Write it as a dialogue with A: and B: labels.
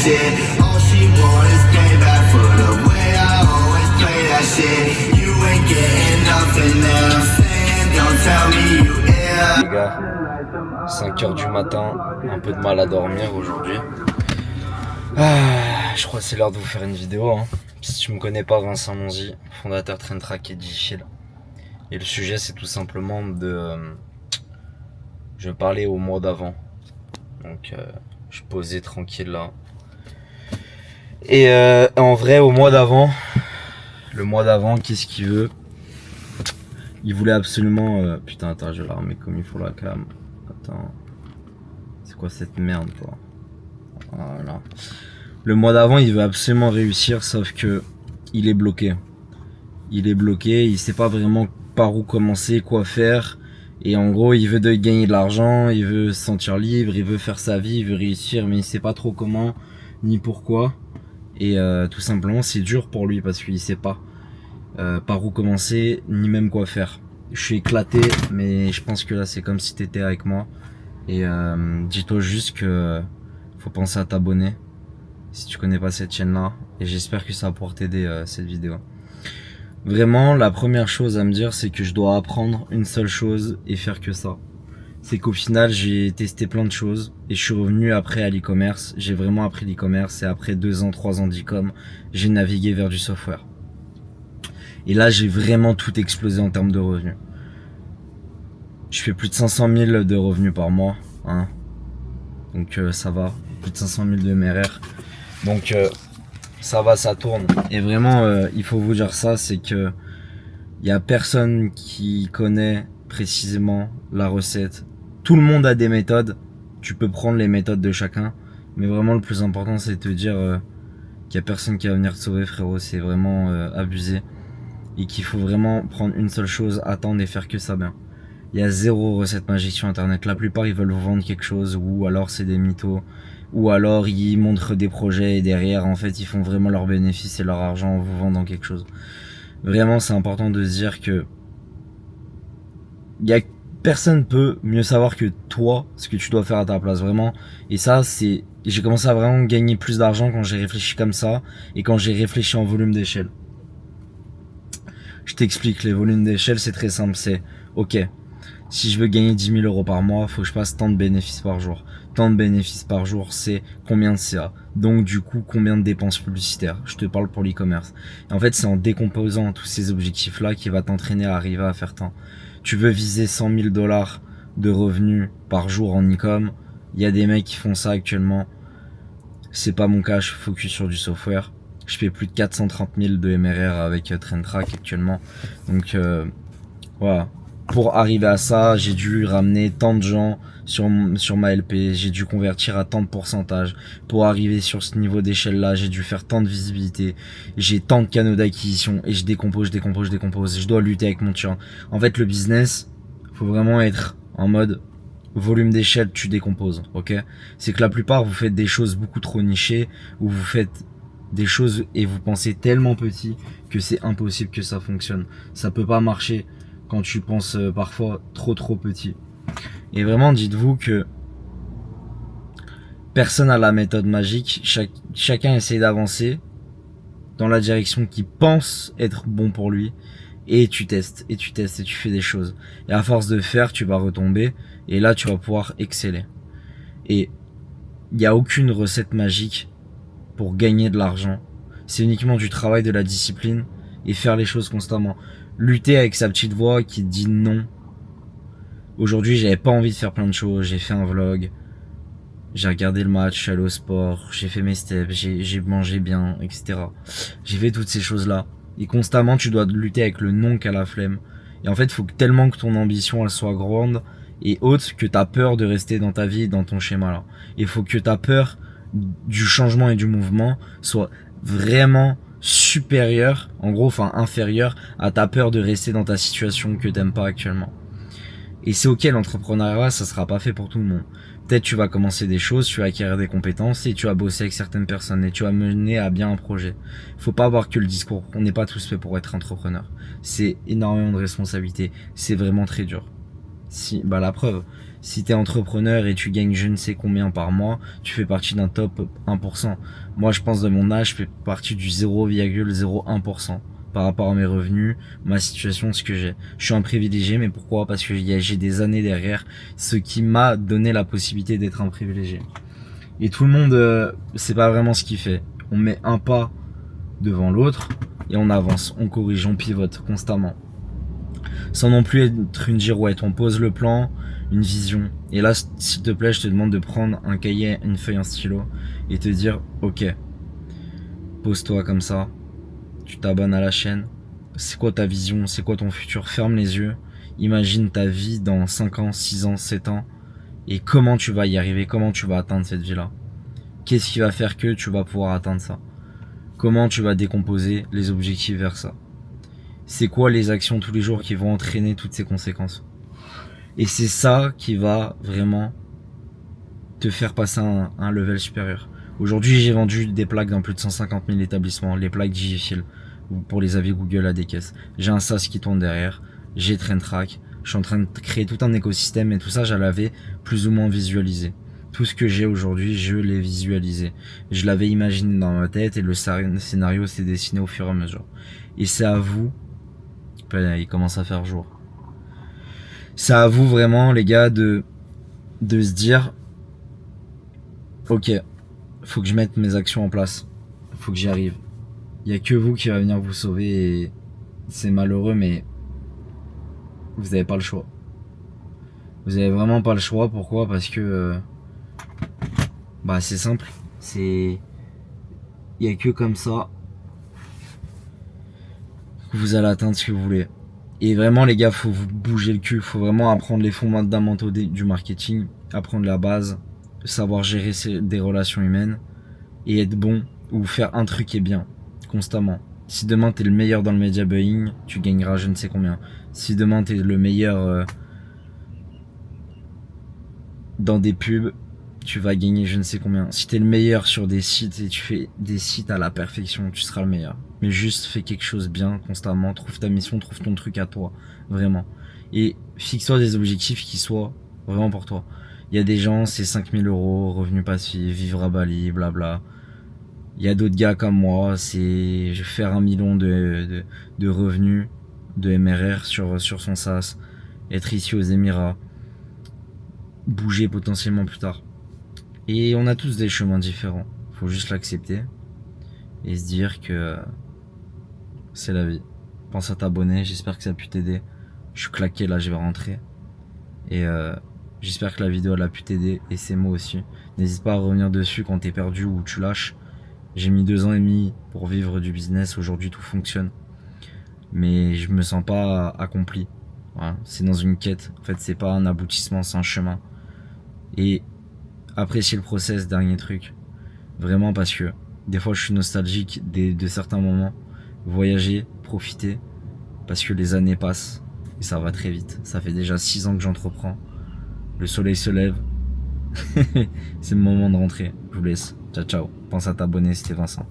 A: shit. All she want is payback for the way I always play that shit. You ain't getting nothing that I'm saying. Don't tell me you yeah.
B: Les gars, 5h du matin, un peu de mal à dormir aujourd'hui. Je crois que c'est l'heure de vous faire une vidéo. Si tu me connais pas, Vincent Monzi, fondateur Train Track et Digital. Et le sujet, c'est tout simplement de... je parlais au mois d'avant. Donc, je posais tranquille là. Et en vrai, au mois d'avant, qu'est-ce qu'il veut? Il voulait absolument... putain, attends, je vais la remettre comme il faut la cam. Attends. C'est quoi cette merde, quoi? Voilà. Le mois d'avant, il veut absolument réussir, sauf que il est bloqué. Il sait pas vraiment par où commencer, quoi faire. Et en gros, il veut gagner de l'argent, il veut se sentir libre, il veut faire sa vie, il veut réussir, mais il sait pas trop comment, ni pourquoi. Et tout simplement, c'est dur pour lui parce qu'il sait pas par où commencer, ni même quoi faire. Je suis éclaté, mais je pense que là, c'est comme si t'étais avec moi. Et dis-toi juste que faut penser à t'abonner si tu connais pas cette chaîne là, et j'espère que ça va pouvoir t'aider cette vidéo. Vraiment, la première chose à me dire, c'est que je dois apprendre une seule chose et faire que ça. C'est qu'au final, j'ai testé plein de choses et je suis revenu après à l'e-commerce. J'ai vraiment appris l'e-commerce et après 2 ans, 3 ans d'e-com, j'ai navigué vers du software. Et là, j'ai vraiment tout explosé en termes de revenus. Je fais plus de 500 000 de revenus par mois, donc ça va, plus de 500 000 de MRR. Donc ça va, ça tourne. Et vraiment, il faut vous dire ça, c'est que y a personne qui connaît précisément la recette. Tout le monde a des méthodes. Tu peux prendre les méthodes de chacun, mais vraiment le plus important, c'est de te dire qu'il y a personne qui va venir te sauver, frérot. C'est vraiment abusé, et qu'il faut vraiment prendre une seule chose, attendre et faire que ça bien. Il y a zéro recette magique sur internet. La plupart, ils veulent vous vendre quelque chose, ou alors c'est des mythos, ou alors ils montrent des projets et derrière, en fait, ils font vraiment leur bénéfice et leur argent en vous vendant quelque chose. Vraiment, c'est important de se dire que personne peut mieux savoir que toi ce que tu dois faire à ta place, vraiment. Et ça, j'ai commencé à vraiment gagner plus d'argent quand j'ai réfléchi comme ça et quand j'ai réfléchi en volume d'échelle. Je t'explique, les volumes d'échelle, c'est très simple. C'est ok, si je veux gagner 10 000 euros par mois, faut que je fasse tant de bénéfices par jour. Tant de bénéfices par jour, c'est combien de CA. Donc du coup, combien de dépenses publicitaires. Je te parle pour l'e-commerce. Et en fait, c'est en décomposant tous ces objectifs-là qui va t'entraîner à arriver à faire tant. Tu veux viser 100 000 $ de revenus par jour en e-com. Il y a des mecs qui font ça actuellement. C'est pas mon cas, je suis focus sur du software. Je fais plus de 430 000 de MRR avec Train Track actuellement. Donc voilà. Pour arriver à ça, j'ai dû ramener tant de gens sur ma LP, j'ai dû convertir à tant de pourcentage. Pour arriver sur ce niveau d'échelle là, j'ai dû faire tant de visibilité, j'ai tant de canaux d'acquisition, et je décompose. Je dois lutter avec mon churn. En fait, le business, faut vraiment être en mode volume d'échelle, tu décomposes, ok? C'est que la plupart, vous faites des choses beaucoup trop nichées, ou vous faites des choses et vous pensez tellement petit que c'est impossible que ça fonctionne. Ça peut pas marcher quand tu penses parfois trop petit. Et vraiment, dites-vous que personne n'a la méthode magique. Chacun essaie d'avancer dans la direction qui pense être bon pour lui. Et tu testes, et tu fais des choses. Et à force de faire, tu vas retomber. Et là, tu vas pouvoir exceller. Et il n'y a aucune recette magique pour gagner de l'argent. C'est uniquement du travail, de la discipline et faire les choses constamment. Lutter avec sa petite voix qui te dit non. Aujourd'hui, j'avais pas envie de faire plein de choses. J'ai fait un vlog, j'ai regardé le match, je suis allé au sport, j'ai fait mes steps, j'ai mangé bien, etc. J'ai fait toutes ces choses-là. Et constamment, tu dois lutter avec le non qu'a la flemme. Et en fait, il faut tellement que ton ambition, elle soit grande et haute que t'as peur de rester dans ta vie, dans ton schéma là. Il faut que ta peur du changement et du mouvement soit vraiment supérieure, en gros, enfin inférieure à ta peur de rester dans ta situation que t'aimes pas actuellement. Et c'est ok, l'entrepreneuriat, ça sera pas fait pour tout le monde. Peut-être tu vas commencer des choses, tu vas acquérir des compétences et tu vas bosser avec certaines personnes et tu vas mener à bien un projet. Faut pas avoir que le discours. On n'est pas tous faits pour être entrepreneur. C'est énormément de responsabilités. C'est vraiment très dur. La preuve, Si t'es entrepreneur et tu gagnes je ne sais combien par mois, tu fais partie d'un top 1%. Moi, je pense de mon âge, je fais partie du 0,01% par rapport à mes revenus, ma situation, ce que j'ai. Je suis un privilégié, mais pourquoi? Parce que j'ai des années derrière, ce qui m'a donné la possibilité d'être un privilégié. Et tout le monde, c'est pas vraiment ce qu'il fait. On met un pas devant l'autre et on avance, on corrige, on pivote constamment. Sans non plus être une girouette, on pose le plan, une vision. Et là, s'il te plaît, je te demande de prendre un cahier, une feuille, un stylo et te dire, ok, pose-toi comme ça, tu t'abonnes à la chaîne, c'est quoi ta vision, c'est quoi ton futur, ferme les yeux, imagine ta vie dans 5 ans, 6 ans, 7 ans, et comment tu vas y arriver, comment tu vas atteindre cette vie-là. Qu'est-ce qui va faire que tu vas pouvoir atteindre ça? Comment tu vas décomposer les objectifs vers ça? C'est quoi les actions tous les jours qui vont entraîner toutes ces conséquences? Et c'est ça qui va vraiment te faire passer à un level supérieur. Aujourd'hui, j'ai vendu des plaques dans plus de 150 000 établissements, les plaques Digifil, pour les avis Google à des caisses. J'ai un SaaS qui tourne derrière, j'ai TrainTrack, je suis en train de créer tout un écosystème et tout ça, je l'avais plus ou moins visualisé. Tout ce que j'ai aujourd'hui, je l'ai visualisé. Je l'avais imaginé dans ma tête et le scénario s'est dessiné au fur et à mesure. Et c'est à vous, il commence à faire jour. C'est à vous vraiment, les gars, de se dire, ok, faut que je mette mes actions en place, faut que j'y arrive. Il y a que vous qui va venir vous sauver et c'est malheureux, mais vous n'avez pas le choix. Vous avez vraiment pas le choix. Pourquoi? Parce que c'est simple. Il y a que comme ça que vous allez atteindre ce que vous voulez. Et vraiment, les gars, faut vous bouger le cul. Faut vraiment apprendre les fondamentaux du marketing, apprendre la base, savoir gérer des relations humaines et être bon ou faire un truc qui est bien constamment. Si demain t'es le meilleur dans le media buying, tu gagneras je ne sais combien. Si demain t'es le meilleur dans des pubs, tu vas gagner je ne sais combien. Si t'es le meilleur sur des sites et tu fais des sites à la perfection, tu seras le meilleur. Mais juste fais quelque chose bien constamment, trouve ta mission, trouve ton truc à toi, vraiment. Et fixe-toi des objectifs qui soient vraiment pour toi. Il y a des gens, c'est 5000 €, revenus passifs, vivre à Bali, blabla. Il y a d'autres gars comme moi, c'est je vais faire 1 million de revenus de MRR sur son SaaS, être ici aux Émirats, bouger potentiellement plus tard. Et on a tous des chemins différents, faut juste l'accepter et se dire que c'est la vie. Pense à t'abonner, j'espère que ça a pu t'aider. Je suis claqué là, je vais rentrer. Et j'espère que la vidéo elle a pu t'aider et c'est moi aussi. N'hésite pas à revenir dessus quand t'es perdu ou tu lâches. J'ai mis 2 ans et demi pour vivre du business, aujourd'hui tout fonctionne. Mais je me sens pas accompli. Voilà. C'est dans une quête, en fait c'est pas un aboutissement, c'est un chemin. Et apprécier le process, dernier truc. Vraiment parce que des fois je suis nostalgique de certains moments. Voyager, profiter, parce que les années passent et ça va très vite. Ça fait déjà 6 ans que j'entreprends. Le soleil se lève. C'est le moment de rentrer. Je vous laisse. Ciao ciao. Pense à t'abonner, c'était Vincent.